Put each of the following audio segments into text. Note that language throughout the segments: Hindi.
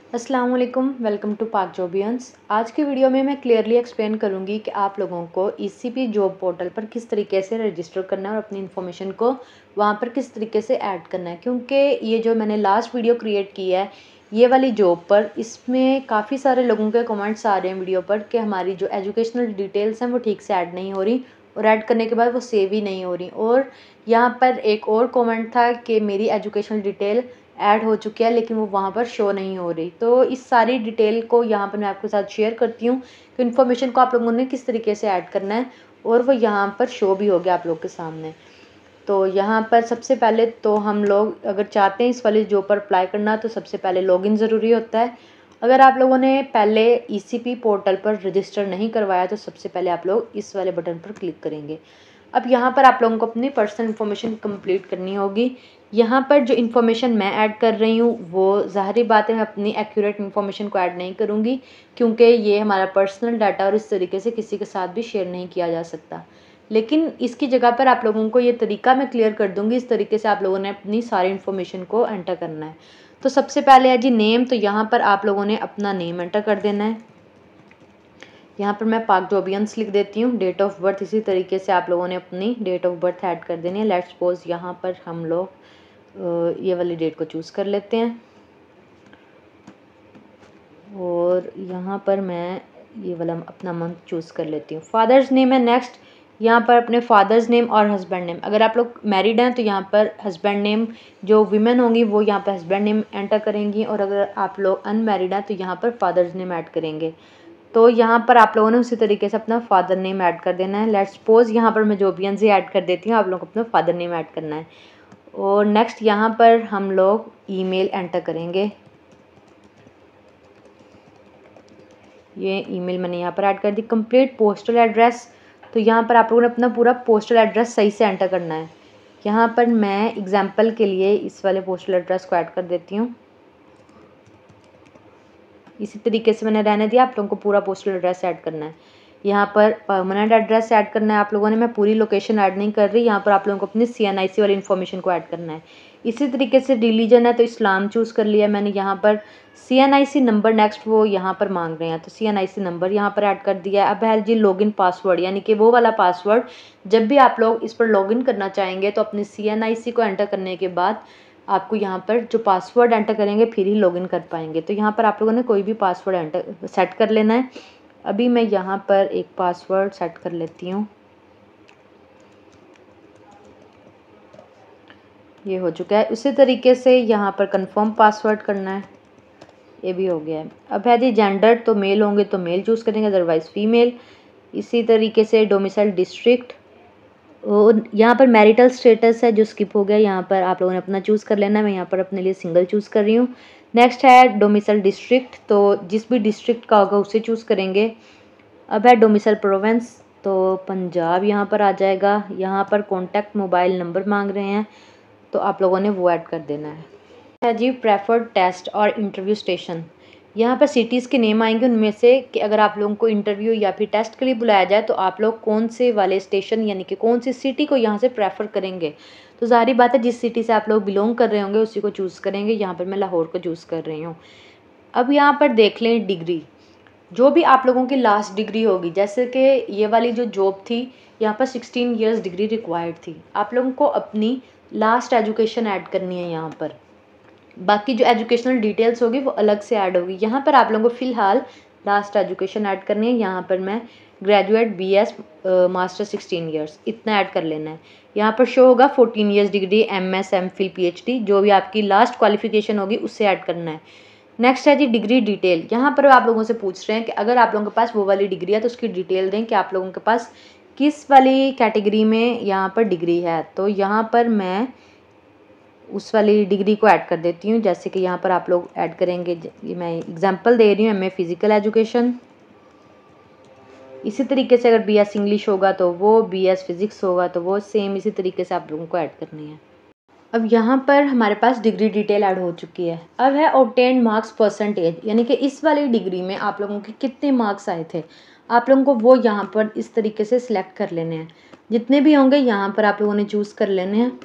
अस्सलाम वालेकुम, वेलकम टू पाक जॉबियंस। आज की वीडियो में मैं क्लियरली एक्सप्लेन करूंगी कि आप लोगों को ईसीपी जॉब पोर्टल पर किस तरीके से रजिस्टर करना है और अपनी इन्फॉर्मेशन को वहां पर किस तरीके से ऐड करना है। क्योंकि ये जो मैंने लास्ट वीडियो क्रिएट की है ये वाली जॉब पर, इसमें काफ़ी सारे लोगों के कमेंट्स आ रहे हैं वीडियो पर कि हमारी जो एजुकेशनल डिटेल्स हैं वो ठीक से ऐड नहीं हो रही और ऐड करने के बाद वो सेव ही नहीं हो रही। और यहाँ पर एक और कमेंट था कि मेरी एजुकेशनल डिटेल ऐड हो चुकी है लेकिन वो वहाँ पर शो नहीं हो रही। तो इस सारी डिटेल को यहाँ पर मैं आपके साथ शेयर करती हूँ कि इन्फॉर्मेशन को आप लोगों ने किस तरीके से ऐड करना है और वो यहाँ पर शो भी हो गया आप लोग के सामने। तो यहाँ पर सबसे पहले तो हम लोग अगर चाहते हैं इस वाली जॉब पर अप्लाई करना तो सबसे पहले लॉगिन ज़रूरी होता है। अगर आप लोगों ने पहले ईसीपी पोर्टल पर रजिस्टर नहीं करवाया तो सबसे पहले आप लोग इस वाले बटन पर क्लिक करेंगे। अब यहाँ पर आप लोगों को अपनी पर्सनल इन्फॉर्मेशन कंप्लीट करनी होगी। यहाँ पर जो इन्फॉर्मेशन मैं ऐड कर रही हूँ वो ज़ाहिर बात है मैं अपनी एक्यूरेट इन्फॉर्मेशन को ऐड नहीं करूँगी क्योंकि ये हमारा पर्सनल डाटा और इस तरीके से किसी के साथ भी शेयर नहीं किया जा सकता। लेकिन इसकी जगह पर आप लोगों को ये तरीका मैं क्लियर कर दूँगी, इस तरीके से आप लोगों ने अपनी सारी इन्फॉर्मेशन को एंटर करना है। तो सबसे पहले है जी नेम, तो यहाँ पर आप लोगों ने अपना नेम एंटर कर देना है। यहाँ पर मैं पाक जॉबियंस लिख देती हूँ। डेट ऑफ बर्थ इसी तरीके से आप लोगों ने अपनी डेट ऑफ बर्थ ऐड कर देनी है। लेट्स सपोज यहाँ पर हम लोग ये वाली डेट को चूज़ कर लेते हैं और यहाँ पर मैं ये वाला अपना मंथ चूज़ कर लेती हूँ। फादर्स नेम है नेक्स्ट, यहाँ पर अपने फादर्स नेम और हस्बैंड नेम, अगर आप लोग मैरिड हैं तो यहाँ पर हस्बैंड नेम, जो वीमेन होंगी वो यहाँ पर हस्बैंड नेम एंटर करेंगी और अगर आप लोग अनमैरिड हैं तो यहाँ पर फादर्स नेम ऐड करेंगे। तो यहाँ पर आप लोगों ने उसी तरीके से अपना फादर नेम ऐड कर देना है। लेट्स सपोज यहाँ पर मैं जॉबियंस ही ऐड कर देती हूँ, आप लोग अपना फादर नेम ऐड करना है। और नेक्स्ट यहाँ पर हम लोग ईमेल एंटर करेंगे। ये ईमेल मैंने यहाँ पर ऐड कर दी। कंप्लीट पोस्टल एड्रेस, तो यहाँ पर आप लोगों ने अपना पूरा पोस्टल एड्रेस सही से एंटर करना है। यहाँ पर मैं एग्जांपल के लिए इस वाले पोस्टल एड्रेस को ऐड कर देती हूँ। इसी तरीके से मैंने रहने दिया, आप लोगों को पूरा पोस्टल एड्रेस ऐड करना है। यहाँ पर परमानेंट एड्रेस ऐड करना है आप लोगों ने, मैं पूरी लोकेशन ऐड नहीं कर रही। यहाँ पर आप लोगों को अपनी CNIC वाली इन्फॉर्मेशन को ऐड करना है। इसी तरीके से रिलीजन है तो इस्लाम चूज़ कर लिया मैंने। यहाँ पर CNIC नंबर नेक्स्ट वो यहाँ पर मांग रहे हैं तो CNIC नंबर यहाँ पर ऐड कर दिया है। अब है जी लॉगिन पासवर्ड, यानी कि वो वाला पासवर्ड जब भी आप लोग इस पर लॉगिन करना चाहेंगे तो अपनी CNIC को एंटर करने के बाद आपको यहाँ पर जो पासवर्ड एंटर करेंगे फिर ही लॉगिन कर पाएंगे। तो यहाँ पर आप लोगों ने कोई भी पासवर्ड एंटर सेट कर लेना है। अभी मैं यहाँ पर एक पासवर्ड सेट कर लेती हूँ। ये हो चुका है। उसी तरीके से यहाँ पर कंफर्म पासवर्ड करना है, ये भी हो गया है। अब है जी जेंडर, तो मेल होंगे तो मेल चूज़ करेंगे, अदरवाइज़ फीमेल। इसी तरीके से डोमिसाइल डिस्ट्रिक्ट, और यहाँ पर मैरिटल स्टेटस है जो स्किप हो गया, यहाँ पर आप लोगों ने अपना चूज़ कर लेना है। मैं यहाँ पर अपने लिए सिंगल चूज़ कर रही हूँ। नेक्स्ट है डोमिसाइल डिस्ट्रिक्ट, तो जिस भी डिस्ट्रिक्ट का होगा उसे चूज़ करेंगे। अब है डोमिसाइल प्रोविंस, तो पंजाब यहाँ पर आ जाएगा। यहाँ पर कॉन्टैक्ट मोबाइल नंबर मांग रहे हैं तो आप लोगों ने वो ऐड कर देना है जी। प्रेफर्ड टेस्ट और इंटरव्यू स्टेशन, यहाँ पर सिटीज़ के नेम आएंगे उनमें से कि अगर आप लोगों को इंटरव्यू या फिर टेस्ट के लिए बुलाया जाए तो आप लोग कौन से वाले स्टेशन यानी कि कौन सी सिटी को यहाँ से प्रेफर करेंगे। तो ज़ाहिर बात है जिस सिटी से आप लोग बिलोंग कर रहे होंगे उसी को चूज़ करेंगे। यहाँ पर मैं लाहौर को चूज़ कर रही हूँ। अब यहाँ पर देख लें डिग्री, जो भी आप लोगों की लास्ट डिग्री होगी, जैसे कि ये वाली जो जॉब थी यहाँ पर 16 ईयर्स डिग्री रिक्वायर्ड थी। आप लोगों को अपनी लास्ट एजुकेशन ऐड करनी है यहाँ पर, बाकी जो एजुकेशनल डिटेल्स होगी वो अलग से ऐड होगी। यहाँ पर आप लोगों को फ़िलहाल लास्ट एजुकेशन ऐड करनी है। यहाँ पर मैं ग्रेजुएट BS मास्टर 16 ईयर्स इतना ऐड कर लेना है। यहाँ पर शो होगा 14 years degree MS MPhil PhD, जो भी आपकी लास्ट क्वालिफिकेशन होगी उससे ऐड करना है। नेक्स्ट है जी डिग्री डिटेल, यहाँ पर आप लोगों से पूछ रहे हैं कि अगर आप लोगों के पास वो वाली डिग्री है तो उसकी डिटेल दें कि आप लोगों के पास किस वाली कैटेगरी में यहाँ पर डिग्री है। तो यहाँ पर मैं उस वाली डिग्री को ऐड कर देती हूँ, जैसे कि यहाँ पर आप लोग ऐड करेंगे। ये मैं एग्जांपल दे रही हूँ, MA फिज़िकल एजुकेशन। इसी तरीके से अगर BS इंग्लिश होगा तो वो, BS फिज़िक्स होगा तो वो, सेम इसी तरीके से आप लोगों को ऐड करनी है। अब यहाँ पर हमारे पास डिग्री डिटेल ऐड हो चुकी है। अब है ऑब्टेन मार्क्स परसेंटेज, यानी कि इस वाली डिग्री में आप लोगों के कितने मार्क्स आए थे, आप लोगों को वो यहाँ पर इस तरीके से सिलेक्ट कर लेने हैं। जितने भी होंगे यहाँ पर आप लोगों ने चूज़ कर लेने हैं।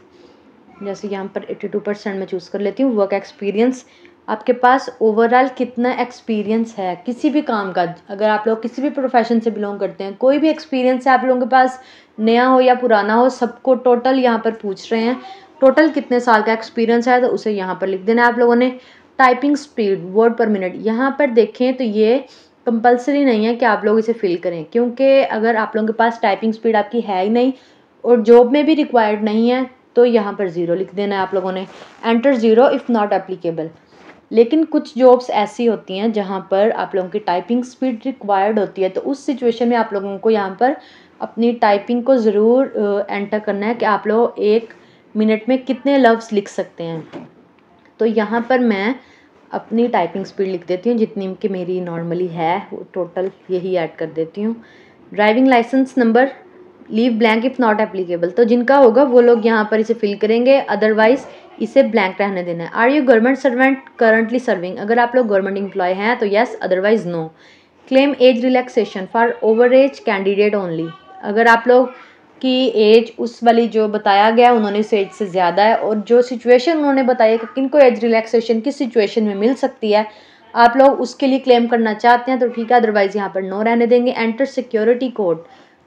जैसे यहाँ पर 82% में चूज़ कर लेती हूँ। वर्क एक्सपीरियंस, आपके पास ओवरऑल कितना एक्सपीरियंस है किसी भी काम का। अगर आप लोग किसी भी प्रोफेशन से बिलोंग करते हैं, कोई भी एक्सपीरियंस है आप लोगों के पास, नया हो या पुराना हो, सबको टोटल यहाँ पर पूछ रहे हैं टोटल कितने साल का एक्सपीरियंस है, तो उसे यहाँ पर लिख देना है आप लोगों ने। टाइपिंग स्पीड वर्ड पर मिनट, यहाँ पर देखें तो ये कंपलसरी नहीं है कि आप लोग इसे फिल करें, क्योंकि अगर आप लोगों के पास टाइपिंग स्पीड आपकी है ही नहीं और जॉब में भी रिक्वायर्ड नहीं है तो यहाँ पर 0 लिख देना है आप लोगों ने। Enter 0 if not applicable. लेकिन कुछ जॉब्स ऐसी होती हैं जहाँ पर आप लोगों की टाइपिंग स्पीड रिक्वायर्ड होती है, तो उस सिचुएशन में आप लोगों को यहाँ पर अपनी टाइपिंग को ज़रूर एंटर करना है कि आप लोग 1 मिनट में कितने लफ्ज़ लिख सकते हैं। तो यहाँ पर मैं अपनी टाइपिंग स्पीड लिख देती हूँ जितनी कि मेरी नॉर्मली है, टोटल यही ऐड कर देती हूँ। Driving licence number leave blank if not applicable, तो जिनका होगा वो लोग यहाँ पर इसे फिल करेंगे, अदरवाइज़ इसे ब्लैंक रहने देना है। Are you government servant currently serving, अगर आप लोग गवर्नमेंट एम्प्लॉय हैं तो yes, otherwise no. Claim age relaxation for over age candidate only, अगर आप लोग की एज उस वाली जो बताया गया उन्होंने इस एज से ज़्यादा है और जो सिचुएशन उन्होंने बताया कि किनको एज रिलैक्सेशन किस सिचुएशन में मिल सकती है, आप लोग उसके लिए क्लेम करना चाहते हैं तो ठीक है, अदरवाइज़ यहाँ पर नो रहने देंगे। एंटर सिक्योरिटी कोड,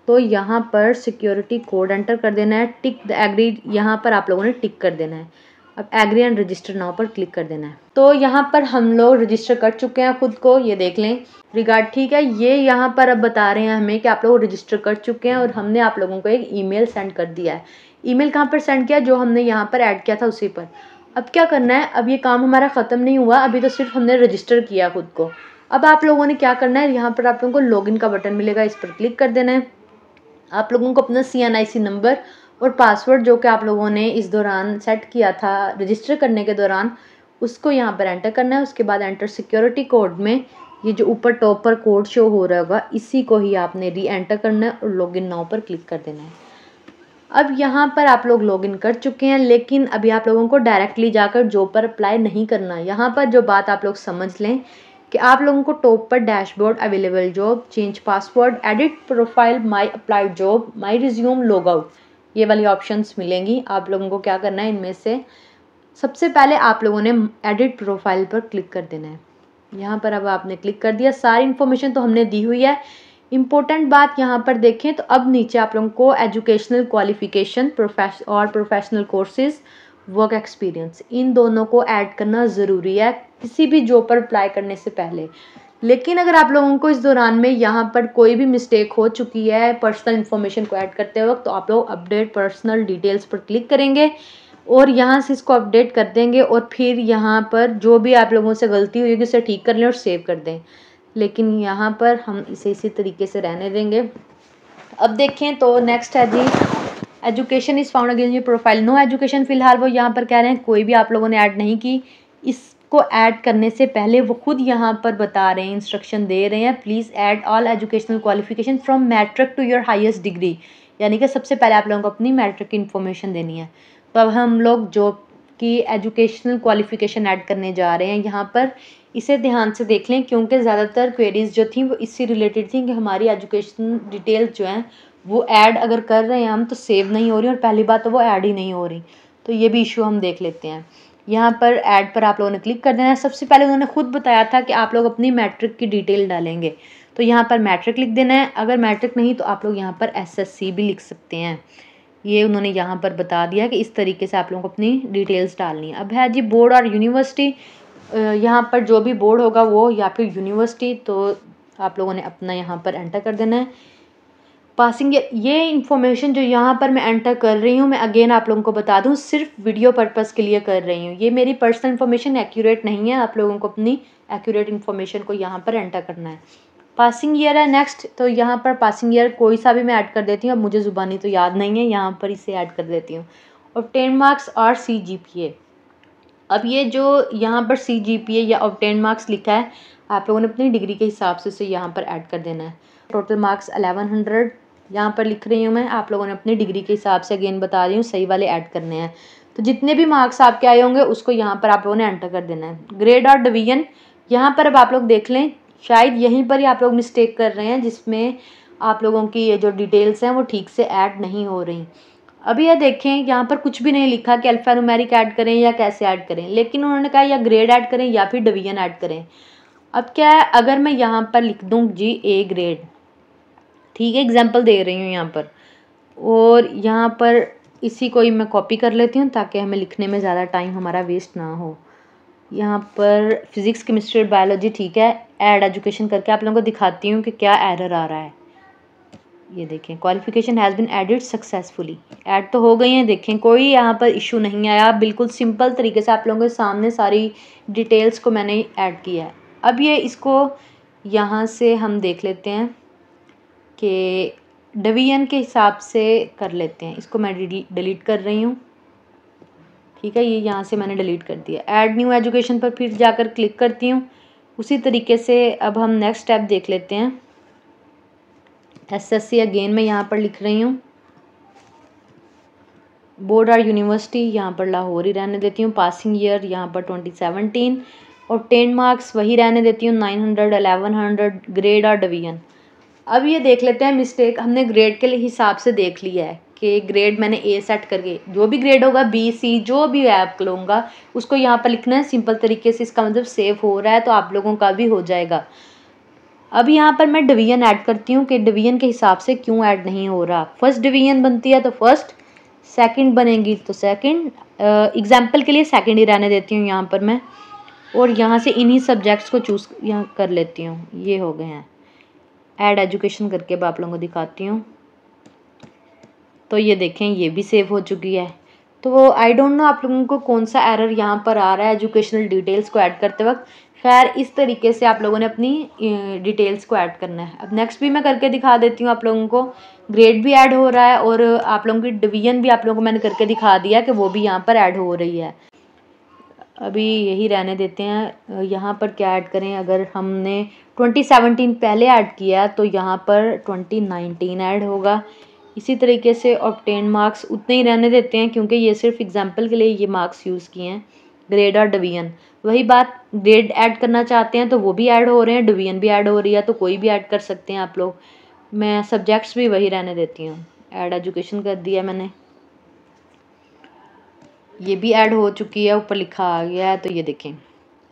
तो यहाँ पर सिक्योरिटी कोड एंटर कर देना है। टिक द एग्री, यहाँ पर आप लोगों ने टिक कर देना है। अब एग्री एंड रजिस्टर नाउ पर क्लिक कर देना है। तो यहाँ पर हम लोग रजिस्टर कर चुके हैं खुद को, ये देख लें रिगार्ड, ठीक है। ये यहाँ पर अब बता रहे हैं हमें कि आप लोग रजिस्टर कर चुके हैं और हमने आप लोगों को एक ईमेल सेंड कर दिया है। ईमेल कहाँ पर सेंड किया, जो हमने यहाँ पर ऐड किया था उसी पर। अब क्या करना है, अब ये काम हमारा ख़त्म नहीं हुआ, अभी तो सिर्फ हमने रजिस्टर किया खुद को। अब आप लोगों ने क्या करना है, यहाँ पर आप लोगों को लॉगिन का बटन मिलेगा, इस पर क्लिक कर देना है। आप लोगों को अपना CNIC नंबर और पासवर्ड जो कि आप लोगों ने इस दौरान सेट किया था रजिस्टर करने के दौरान, उसको यहाँ पर एंटर करना है। उसके बाद एंटर सिक्योरिटी कोड में ये जो ऊपर टॉप पर कोड शो हो रहा होगा, इसी को ही आपने री एंटर करना है और लॉगिन नाउ पर क्लिक कर देना है। अब यहाँ पर आप लोग लॉगिन कर चुके हैं, लेकिन अभी आप लोगों को डायरेक्टली जाकर जॉब पर अप्लाई नहीं करना। यहाँ पर जो बात आप लोग समझ लें कि आप लोगों को टॉप पर dashboard, available job, change password, edit profile, my applied job, my resume, log out, ये वाली ऑप्शंस मिलेंगी। आप लोगों को क्या करना है, इनमें से सबसे पहले आप लोगों ने एडिट प्रोफाइल पर क्लिक कर देना है। यहाँ पर अब आपने क्लिक कर दिया, सारी इन्फॉर्मेशन तो हमने दी हुई है। इम्पोर्टेंट बात यहाँ पर देखें तो अब नीचे आप लोगों को एजुकेशनल क्वालिफिकेशन और प्रोफेशनल कोर्सेज, वर्क एक्सपीरियंस, इन दोनों को ऐड करना ज़रूरी है किसी भी जॉब पर अप्लाई करने से पहले। लेकिन अगर आप लोगों को इस दौरान में यहाँ पर कोई भी मिस्टेक हो चुकी है पर्सनल इन्फॉर्मेशन को ऐड करते वक्त, तो आप लोग अपडेट पर्सनल डिटेल्स पर क्लिक करेंगे और यहाँ से इसको अपडेट कर देंगे और फिर यहाँ पर जो भी आप लोगों से गलती हुई उसे ठीक कर लें और सेव कर दें। लेकिन यहाँ पर हम इसे इसी तरीके से रहने देंगे। अब देखें तो नेक्स्ट है जी, education is found against your profile, no education, फ़िलहाल वो यहाँ पर कह रहे हैं कोई भी आप लोगों ने ऐड नहीं की। इसको ऐड करने से पहले वो खुद यहाँ पर बता रहे हैं, इंस्ट्रक्शन दे रहे हैं, please add all educational qualification from matric to your highest degree, यानी कि सबसे पहले आप लोगों को अपनी मैट्रिक की इन्फॉर्मेशन देनी है। तो अब हम लोग जॉब की एजुकेशनल क्वालिफिकेशन ऐड करने जा रहे हैं। यहाँ पर इसे ध्यान से देख लें क्योंकि ज़्यादातर क्वेरीज जो थी वो इससे रिलेटेड थी कि हमारी एजुकेशन डिटेल्स जो हैं वो ऐड अगर कर रहे हैं हम तो सेव नहीं हो रही, और पहली बात तो वो ऐड ही नहीं हो रही। तो ये भी इशू हम देख लेते हैं। यहाँ पर ऐड पर आप लोगों ने क्लिक कर देना है। सबसे पहले उन्होंने खुद बताया था कि आप लोग अपनी मैट्रिक की डिटेल डालेंगे, तो यहाँ पर मैट्रिक लिख देना है। अगर मैट्रिक नहीं तो आप लोग यहाँ पर SSC भी लिख सकते हैं। ये उन्होंने यहाँ पर बता दिया कि इस तरीके से आप लोगों को अपनी डिटेल्स डालनी है। अब है जी बोर्ड और यूनिवर्सिटी, यहाँ पर जो भी बोर्ड होगा वो या फिर यूनिवर्सिटी, तो आप लोगों ने अपना यहाँ पर एंटर कर देना है। पासिंग, ये इन्फॉर्मेशन जो यहाँ पर मैं एंटर कर रही हूँ, मैं अगेन आप लोगों को बता दूँ सिर्फ वीडियो पर्पस के लिए कर रही हूँ। ये मेरी पर्सनल इन्फॉर्मेशन एक्यूरेट नहीं है, आप लोगों को अपनी एक्यूरेट इन्फॉर्मेशन को यहाँ पर एंटर करना है। पासिंग ईयर है नेक्स्ट, तो यहाँ पर पासिंग ईयर कोई सा भी मैं ऐड कर देती हूँ। अब मुझे ज़ुबानी तो याद नहीं है, यहाँ पर इसे ऐड कर देती हूँ। और 10 मार्क्स और CGPA, अब ये जो यहाँ पर CGPA या ऑब्टेन मार्क्स लिखा है, आप लोगों ने अपनी डिग्री के हिसाब से उसे यहाँ पर ऐड कर देना है। टोटल मार्क्स 1100 यहाँ पर लिख रही हूँ मैं, आप लोगों ने अपनी डिग्री के हिसाब से अगेन बता रही हूँ सही वाले ऐड करने हैं। तो जितने भी मार्क्स आपके आए होंगे उसको यहाँ पर आप लोगों ने एंटर कर देना है। ग्रेड और डिवीजन, यहाँ पर अब आप लोग देख लें, शायद यहीं पर ही आप लोग मिस्टेक कर रहे हैं जिसमें आप लोगों की ये जो डिटेल्स हैं वो ठीक से ऐड नहीं हो रही। अभी ये देखें यहाँ पर कुछ भी नहीं लिखा कि अल्फ़ान्यूमेरिक ऐड करें या कैसे ऐड करें, लेकिन उन्होंने कहा या ग्रेड ऐड करें या फिर डिवीजन ऐड करें। अब क्या है, अगर मैं यहाँ पर लिख दूँ जी ए ग्रेड, ठीक है, एग्जाम्पल दे रही हूँ यहाँ पर, और यहाँ पर इसी को ही मैं कॉपी कर लेती हूँ ताकि हमें लिखने में ज़्यादा टाइम हमारा वेस्ट ना हो। यहाँ पर फिज़िक्स केमिस्ट्री और बायोलॉजी, ठीक है, ऐड एजुकेशन करके आप लोगों को दिखाती हूँ कि क्या एरर आ रहा है। ये देखें, qualification has been added successfully, add तो हो गई हैं, देखें कोई यहाँ पर इशू नहीं आया, बिल्कुल सिंपल तरीके से आप लोगों के सामने सारी डिटेल्स को मैंने ऐड किया है। अब ये इसको यहाँ से हम देख लेते हैं कि डिवीजन के हिसाब से कर लेते हैं। इसको मैं डिलीट कर रही हूँ, ठीक है, ये यहाँ से मैंने डिलीट कर दिया। ऐड न्यू एजुकेशन पर फिर जाकर क्लिक करती हूँ। उसी तरीके से अब हम नेक्स्ट स्टेप देख लेते हैं। एसएससी अगेन मैं यहाँ पर लिख रही हूँ, बोर्ड और यूनिवर्सिटी यहाँ पर लाहौर ही रहने देती हूँ, पासिंग ईयर यहाँ पर 2017 और 10 मार्क्स वही रहने देती हूँ 900, 1100, ग्रेड और डिवीजन। अब ये देख लेते हैं, मिस्टेक हमने ग्रेड के हिसाब से देख लिया है कि ग्रेड मैंने ए सेट करके, जो भी ग्रेड होगा बी सी जो भी ऐप लूँगा उसको यहाँ पर लिखना है सिंपल तरीके से। इसका मतलब सेव हो रहा है तो आप लोगों का भी हो जाएगा। अब यहाँ पर मैं डिवीजन ऐड करती हूँ कि डिवीजन के हिसाब से क्यों ऐड नहीं हो रहा। फर्स्ट डिवीजन बनती है तो फर्स्ट, सेकंड बनेगी तो सेकंड, एग्जाम्पल के लिए सेकंड ही रहने देती हूँ यहाँ पर मैं, और यहाँ से इन्हीं सब्जेक्ट्स को चूज़ यहाँ कर लेती हूँ। ये हो गए हैं, ऐड एजुकेशन करके अब आप लोगों को दिखाती हूँ। तो ये देखें, ये भी सेव हो चुकी है। तो आई डोंट नो आप लोगों को कौन सा एरर यहाँ पर आ रहा है एजुकेशनल डिटेल्स को ऐड करते वक्त। खैर इस तरीके से आप लोगों ने अपनी डिटेल्स को ऐड करना है। अब नेक्स्ट भी मैं करके दिखा देती हूँ आप लोगों को। ग्रेड भी ऐड हो रहा है और आप लोगों की डिवीजन भी आप लोगों को मैंने करके दिखा दिया कि वो भी यहाँ पर ऐड हो रही है। अभी यही रहने देते हैं। यहाँ पर क्या ऐड करें, अगर हमने 2017 पहले ऐड किया तो यहाँ पर 2019 ऐड होगा। इसी तरीके से ऑब्टेन मार्क्स उतने ही रहने देते हैं क्योंकि ये सिर्फ एग्जांपल के लिए ये मार्क्स यूज़ किए हैं। ग्रेड और डिवीजन वही बात, ग्रेड ऐड करना चाहते हैं तो वो भी ऐड हो रहे हैं, डिवीजन भी ऐड हो रही है, तो कोई भी ऐड कर सकते हैं आप लोग। मैं सब्जेक्ट्स भी वही रहने देती हूँ। ऐड एजुकेशन कर दिया मैंने, ये भी ऐड हो चुकी है, ऊपर लिखा आ गया है, तो ये देखें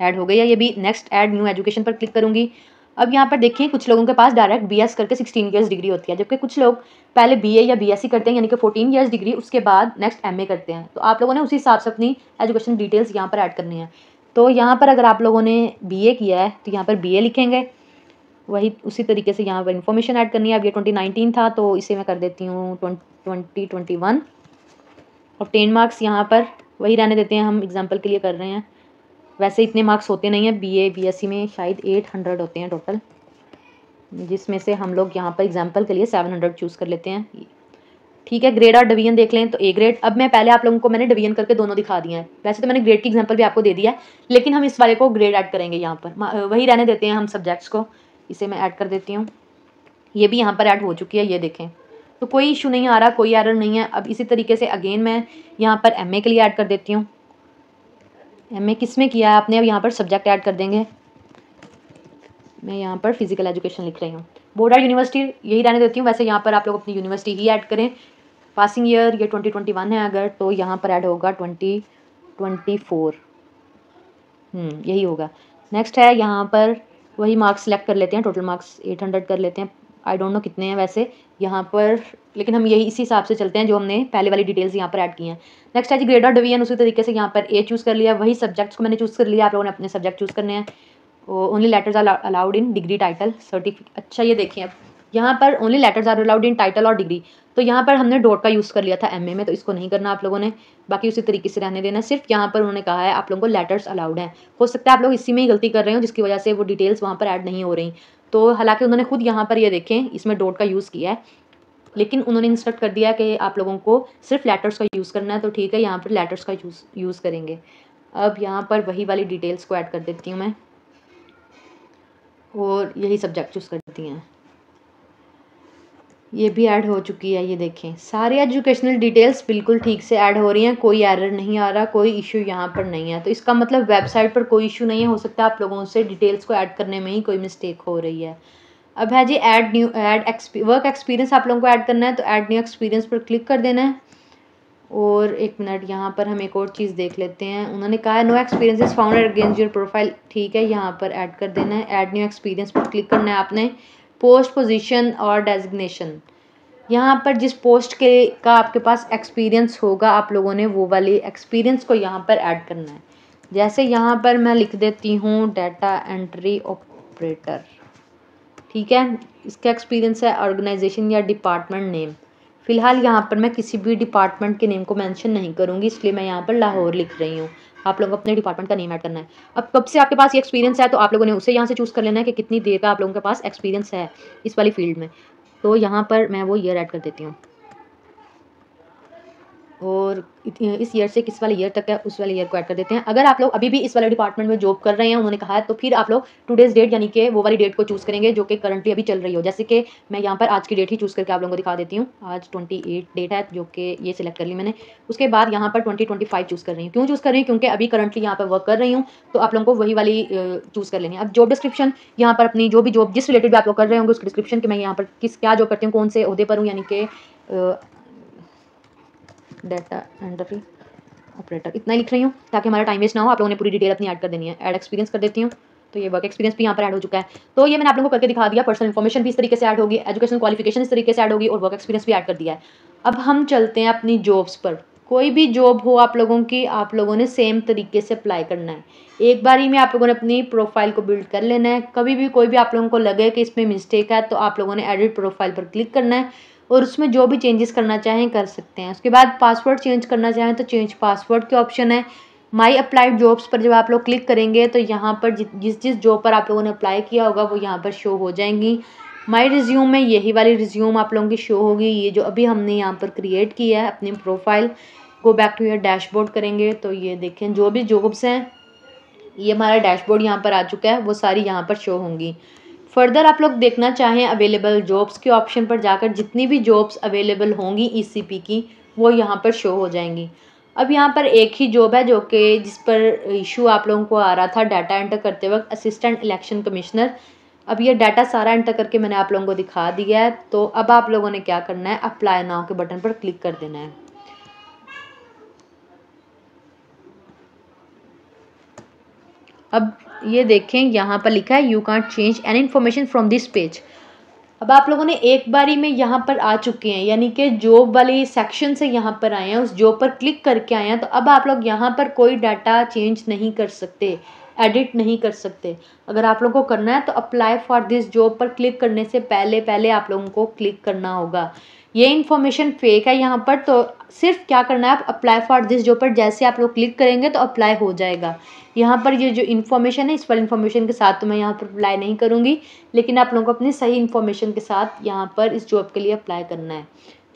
ऐड हो गई है ये भी। नेक्स्ट ऐड न्यू एजुकेशन पर क्लिक करूँगी। अब यहाँ पर देखिए कुछ लोगों के पास डायरेक्ट बीएस करके 16 ईयर्स डिग्री होती है, जबकि कुछ लोग पहले बीए या बीएससी करते हैं यानी कि 14 ईयर्स डिग्री, उसके बाद नेक्स्ट एमए करते हैं। तो आप लोगों ने उसी हिसाब से अपनी एजुकेशन डिटेल्स यहाँ पर ऐड करनी है। तो यहाँ पर अगर आप लोगों ने बीए किया है तो यहाँ पर बीए लिखेंगे, वही उसी तरीके से यहाँ पर इन्फॉर्मेशन ऐड करनी है। अब ये 2019 था तो इसे मैं कर देती हूँ 2021 और 10 मार्क्स यहाँ पर वही रहने देते हैं, हम एग्जाम्पल के लिए कर रहे हैं। वैसे इतने मार्क्स होते नहीं हैं, बीए बीएससी में शायद 800 होते हैं टोटल, जिसमें से हम लोग यहाँ पर एग्जाम्पल के लिए 700 चूज़ कर लेते हैं, ठीक है। ग्रेड और डिवीजन देख लें तो ए ग्रेड, अब मैं पहले आप लोगों को मैंने डिवीजन करके दोनों दिखा दिया है। वैसे तो मैंने ग्रेड की एग्जाम्पल भी आपको दे दिया है, लेकिन हम इस वाले को ग्रेड ऐड करेंगे यहाँ पर, वही रहने देते हैं हम सब्जेक्ट्स को। इसे मैं ऐड कर देती हूँ, ये भी यहाँ पर ऐड हो चुकी है, ये देखें, तो कोई इशू नहीं आ रहा, कोई एरर नहीं है। अब इसी तरीके से अगेन मैं यहाँ पर एमए के लिए ऐड कर देती हूँ। एमए किस में किया है आपने, अब यहाँ पर सब्जेक्ट ऐड कर देंगे। मैं यहाँ पर फिजिकल एजुकेशन लिख रही हूँ। बोर्ड और यूनिवर्सिटी यही रहने देती हूँ। वैसे यहाँ पर आप लोग अपनी यूनिवर्सिटी ही ऐड करें। पासिंग ईयर ये 2021 है अगर, तो यहाँ पर ऐड होगा 2024, यही होगा। नेक्स्ट है यहाँ पर वही मार्क्स सेलेक्ट कर लेते हैं, टोटल मार्क्स 800 कर लेते हैं। आई डोंट नो कितने हैं वैसे यहाँ पर, लेकिन हम यही इसी हिसाब से चलते हैं जो हमने पहले वाली डिटेल्स यहाँ पर ऐड की हैं। नेक्स्ट है जी ग्रेड और डिवीजन, उसी तरीके से यहाँ पर ए चूज़ कर लिया, वही सब्जेक्ट्स को मैंने चूज़ कर लिया, आप लोगों ने अपने सब्जेक्ट चूज़ करने हैं। Only letters are allowed in degree title certificate. अच्छा ये देखिए, अब यहाँ पर only letters are allowed in title और डिग्री, तो यहाँ पर हमने डॉट का यूज़ कर लिया था एमए में, तो इसको नहीं करना आप लोगों ने, बाकी उसी तरीके से रहने देना। सिर्फ यहाँ पर उन्होंने कहा है आप लोगों को लेटर्स अलाउड हैं। हो सकता है आप लोग इसी में ही गलती कर रहे हो जिसकी वजह से वो डिटेल्स वहाँ पर ऐड नहीं हो रही। तो हालांकि उन्होंने खुद यहाँ पर ये देखें इसमें डॉट का यूज़ किया है, लेकिन उन्होंने इंस्ट्रक्ट कर दिया कि आप लोगों को सिर्फ लेटर्स का यूज़ करना है, तो ठीक है यहाँ पर लेटर्स का यूज़ करेंगे। अब यहाँ पर वही वाली डिटेल्स को ऐड कर देती हूँ मैं, और यही सब्जेक्ट चूज़ करती हैं। ये भी ऐड हो चुकी है, ये देखें सारी एजुकेशनल डिटेल्स बिल्कुल ठीक से ऐड हो रही हैं, कोई एरर नहीं आ रहा, कोई इशू यहाँ पर नहीं है। तो इसका मतलब वेबसाइट पर कोई इशू नहीं है, हो सकता है आप लोगों से डिटेल्स को ऐड करने में ही कोई मिस्टेक हो रही है। अब है जी वर्क एक्सपीरियंस आप लोगों को ऐड करना है, तो ऐड न्यू एक्सपीरियंस पर क्लिक कर देना है। और एक मिनट, यहाँ पर हम एक और चीज़ देख लेते हैं। उन्होंने कहा है no experience found against your profile, ठीक है, यहाँ पर ऐड कर देना है। ऐड न्यू एक्सपीरियंस पर क्लिक करना है आपने। पोस्ट पोजीशन और डेजिग्नेशन, यहाँ पर जिस पोस्ट के का आपके पास एक्सपीरियंस होगा आप लोगों ने वो वाली एक्सपीरियंस को यहाँ पर ऐड करना है। जैसे यहाँ पर मैं लिख देती हूँ डाटा एंट्री ऑपरेटर, ठीक है। इसका एक्सपीरियंस है ऑर्गेनाइजेशन या डिपार्टमेंट नेम। फ़िलहाल यहाँ पर मैं किसी भी डिपार्टमेंट के नेम को मेंशन नहीं करूँगी, इसलिए मैं यहाँ पर लाहौर लिख रही हूँ। आप लोगों को अपने डिपार्टमेंट का नेम ऐड करना है। अब कब से आपके पास ये एक्सपीरियंस है तो आप लोगों ने उसे यहाँ से चूज़ कर लेना है कि कितनी देर का आप लोगों के पास एक्सपीरियंस है इस वाली फील्ड में। तो यहाँ पर मैं वो ईयर ऐड कर देती हूँ, और इस ईयर से किस वाले ईयर तक है उस वाले ईयर को ऐड कर देते हैं। अगर आप लोग अभी भी इस वाले डिपार्टमेंट में जॉब कर रहे हैं, उन्होंने कहा है, तो फिर आप लोग टुडेज़ डेट यानी कि वो वाली डेट को चूज़ करेंगे जो कि करंटली अभी चल रही हो। जैसे कि मैं यहाँ पर आज की डेट ही चूज़ करके आप लोगों को दिखा देती हूँ। आज 28 डेट है जो कि ये सिलेक्ट कर ली मैंने। उसके बाद यहाँ पर 2025 चूज़ कर रही हूँ। क्यों चूज़ कर रही हूँ? क्योंकि अभी करंटली यहाँ पर वर्क कर रही हूँ, तो आप लोगों को वही वाली चूज़ कर लेनी है। अब जॉब डिस्क्रिप्शन, यहाँ पर अपनी जो भी जॉब जिस रिलेटेड भी आप लोग कर रहे होंगे उसकी डिस्क्रिप्शन कि मैं यहाँ पर क्या जॉब करती हूँ, कौन से ओहदे पर हूँ, यानी कि डाटा एंट्री ऑपरेटर, इतना ही लिख रही हूँ ताकि हमारा टाइम वेस्ट ना हो। आप लोगों ने पूरी डिटेल अपनी ऐड कर देनी है। ऐड एक्सपीरियंस कर देती हूँ, तो ये वर्क एक्सपीरियंस भी यहाँ पर ऐड हो चुका है। तो ये मैंने आप लोगों को करके दिखा दिया। पर्सनल इन्फॉर्मेशन भी इस तरीके से ऐड होगी, एजुकेशन क्वालिफिकेशन इस तरीके से ऐड होगी, और वर्क एक्सपीरियंस भी ऐड कर दिया है। अब हम चलते हैं अपनी जॉब्स पर। कोई भी जॉब हो आप लोगों की, आप लोगों ने सेम तरीके से अप्लाई करना है। एक बार ही में आप लोगों ने अपनी प्रोफाइल को बिल्ड कर लेना है। कभी भी कोई भी आप लोगों को लगे कि इसमें मिस्टेक है तो आप लोगों ने एडिट प्रोफाइल पर क्लिक करना है और उसमें जो भी चेंजेस करना चाहें कर सकते हैं। उसके बाद पासवर्ड चेंज करना चाहें तो चेंज पासवर्ड के ऑप्शन है। माई अप्लाइड जॉब्स पर जब आप लोग क्लिक करेंगे तो यहाँ पर जिस जॉब पर आप लोगों ने अप्लाई किया होगा वो यहाँ पर शो हो जाएंगी। माई रिज्यूम में यही वाली रिज्यूम आप लोगों की शो होगी, ये जो अभी हमने यहाँ पर क्रिएट किया है अपनी profile. Go back to your dashboard करेंगे तो ये देखें जो भी जॉब्स हैं, ये हमारा डैशबोर्ड यहाँ पर आ चुका है, वो सारी यहाँ पर शो होंगी। फर्दर आप लोग देखना चाहें अवेलेबल जॉब्स के ऑप्शन पर जाकर जितनी भी जॉब्स अवेलेबल होंगी ईसीपी की वो यहाँ पर शो हो जाएंगी। अब यहाँ पर एक ही जॉब है जो कि जिस पर इशू आप लोगों को आ रहा था डाटा एंटर करते वक्त, असिस्टेंट इलेक्शन कमिश्नर। अब ये डाटा सारा एंटर करके मैंने आप लोगों को दिखा दिया है। तो अब आप लोगों ने क्या करना है, अप्लाई नाउ के बटन पर क्लिक कर देना है। अब ये देखें यहाँ पर लिखा है you can't change any information from this page. अब आप लोगों ने एक बारी में यहाँ पर आ चुके हैं, यानी कि जॉब वाली सेक्शन से यहाँ पर आए हैं, उस जॉब पर क्लिक करके आए हैं, तो अब आप लोग यहाँ पर कोई डाटा चेंज नहीं कर सकते, एडिट नहीं कर सकते। अगर आप लोगों को करना है तो अप्लाई फॉर दिस जॉब पर क्लिक करने से पहले आप लोगों को क्लिक करना होगा। ये इन्फॉर्मेशन फेक है यहाँ पर, तो सिर्फ क्या करना है, आप अप्लाई फॉर दिस जॉब पर जैसे आप लोग क्लिक करेंगे तो अप्लाई हो जाएगा। यहाँ पर ये जो इन्फॉर्मेशन है इस वाली इन्फॉर्मेशन के साथ तो मैं यहाँ पर अप्लाई नहीं करूँगी, लेकिन आप लोगों को अपनी सही इन्फॉर्मेशन के साथ यहाँ पर इस जॉब के लिए अप्लाई करना है।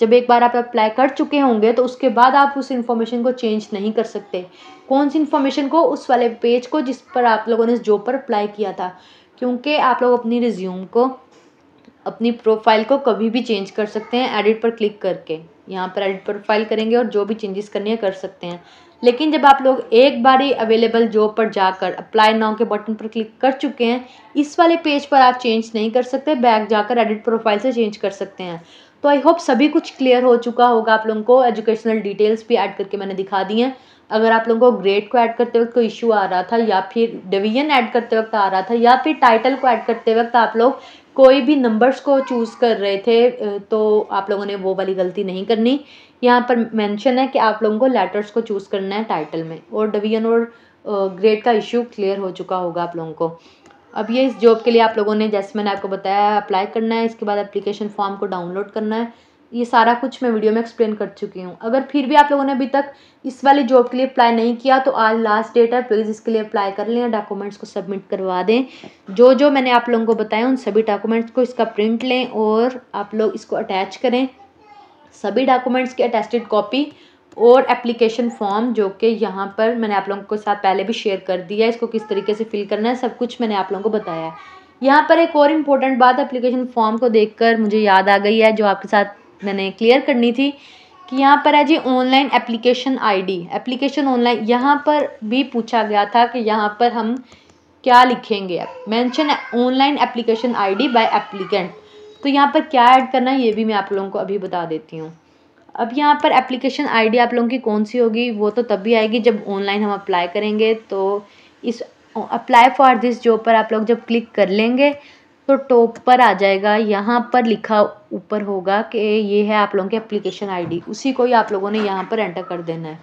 जब एक बार आप अप्लाई कर चुके होंगे तो उसके बाद आप उस इन्फॉर्मेशन को चेंज नहीं कर सकते। कौन सी इन्फॉर्मेशन को? उस वाले पेज को जिस पर आप लोगों ने इस जॉब पर अप्लाई किया था, क्योंकि आप लोग अपनी रिज्यूम को, अपनी प्रोफाइल को कभी भी चेंज कर सकते हैं एडिट पर क्लिक करके। यहाँ पर एडिट प्रोफाइल करेंगे और जो भी चेंजेस करनी है कर सकते हैं। लेकिन जब आप लोग एक बार ही अवेलेबल जॉब पर जाकर अप्लाई नाउ के बटन पर क्लिक कर चुके हैं, इस वाले पेज पर आप चेंज नहीं कर सकते, बैक जाकर एडिट प्रोफाइल से चेंज कर सकते हैं। तो आई होप सभी कुछ क्लियर हो चुका होगा आप लोगों को। एजुकेशनल डिटेल्स भी ऐड करके मैंने दिखा दी हैं। अगर आप लोगों को ग्रेड को ऐड करते वक्त कोई इशू आ रहा था, या फिर डिवीजन ऐड करते वक्त आ रहा था, या फिर टाइटल को ऐड करते वक्त आप लोग कोई भी नंबर्स को चूज़ कर रहे थे, तो आप लोगों ने वो वाली गलती नहीं करनी। यहाँ पर मेंशन है कि आप लोगों को लेटर्स को चूज़ करना है टाइटल में, और डिवीजन और ग्रेड का इशू क्लियर हो चुका होगा आप लोगों को। अब ये इस जॉब के लिए आप लोगों ने, जैसे मैंने आपको बताया, अप्लाई करना है। इसके बाद एप्लीकेशन फॉर्म को डाउनलोड करना है। ये सारा कुछ मैं वीडियो में एक्सप्लेन कर चुकी हूँ। अगर फिर भी आप लोगों ने अभी तक इस वाली जॉब के लिए अप्लाई नहीं किया तो आज लास्ट डेट है, प्लीज़ इसके लिए अप्लाई कर लें, डॉक्यूमेंट्स को सबमिट करवा दें। जो मैंने आप लोगों को बताया उन सभी डॉक्यूमेंट्स को इसका प्रिंट लें और आप लोग इसको अटैच करें। सभी डॉक्यूमेंट्स की अटेस्टेड कॉपी और एप्लीकेशन फॉर्म, जो कि यहाँ पर मैंने आप लोगों के साथ पहले भी शेयर कर दिया है, इसको किस तरीके से फिल करना है सब कुछ मैंने आप लोगों को बताया है। यहाँ पर एक और इम्पोर्टेंट बात एप्लीकेशन फॉर्म को देखकर मुझे याद आ गई है, जो आपके साथ मैंने क्लियर करनी थी, कि यहाँ पर है जी online application ID, application online. यहाँ पर भी पूछा गया था कि यहाँ पर हम क्या लिखेंगे। Mention online application ID by applicant, तो यहाँ पर क्या ऐड करना है ये भी मैं आप लोगों को अभी बता देती हूँ। अब यहाँ पर एप्लीकेशन आईडी आप लोगों की कौन सी होगी, वो तो तब भी आएगी जब ऑनलाइन हम अप्लाई करेंगे। तो इस अप्लाई फॉर दिस जॉब पर आप लोग जब क्लिक कर लेंगे तो टॉप पर आ जाएगा, यहाँ पर लिखा ऊपर होगा कि ये है आप लोगों की एप्लीकेशन आईडी, उसी को ही आप लोगों ने यहाँ पर एंटर कर देना है।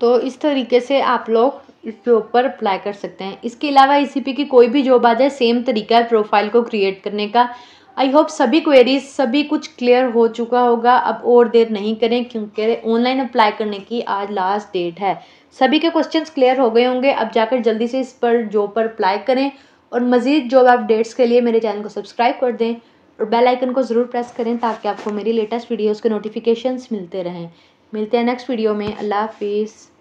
तो इस तरीके से आप लोग इस जॉब पर अप्लाई कर सकते हैं। इसके अलावा ईसीपी की कोई भी जॉब आ जाए, सेम तरीका है प्रोफाइल को क्रिएट करने का। आई होप सभी क्वेरीज सभी कुछ क्लियर हो चुका होगा। अब और देर नहीं करें क्योंकि ऑनलाइन अप्लाई करने की आज लास्ट डेट है। सभी के क्वेश्चंस क्लियर हो गए होंगे। अब जाकर जल्दी से इस पर जॉब पर अप्लाई करें और मज़ीद जॉब अपडेट्स के लिए मेरे चैनल को सब्सक्राइब कर दें और बेल आइकन को ज़रूर प्रेस करें ताकि आपको मेरी लेटेस्ट वीडियोज़ के नोटिफिकेशंस मिलते रहें। मिलते हैं नेक्स्ट वीडियो में। अल्लाह हाफिज़।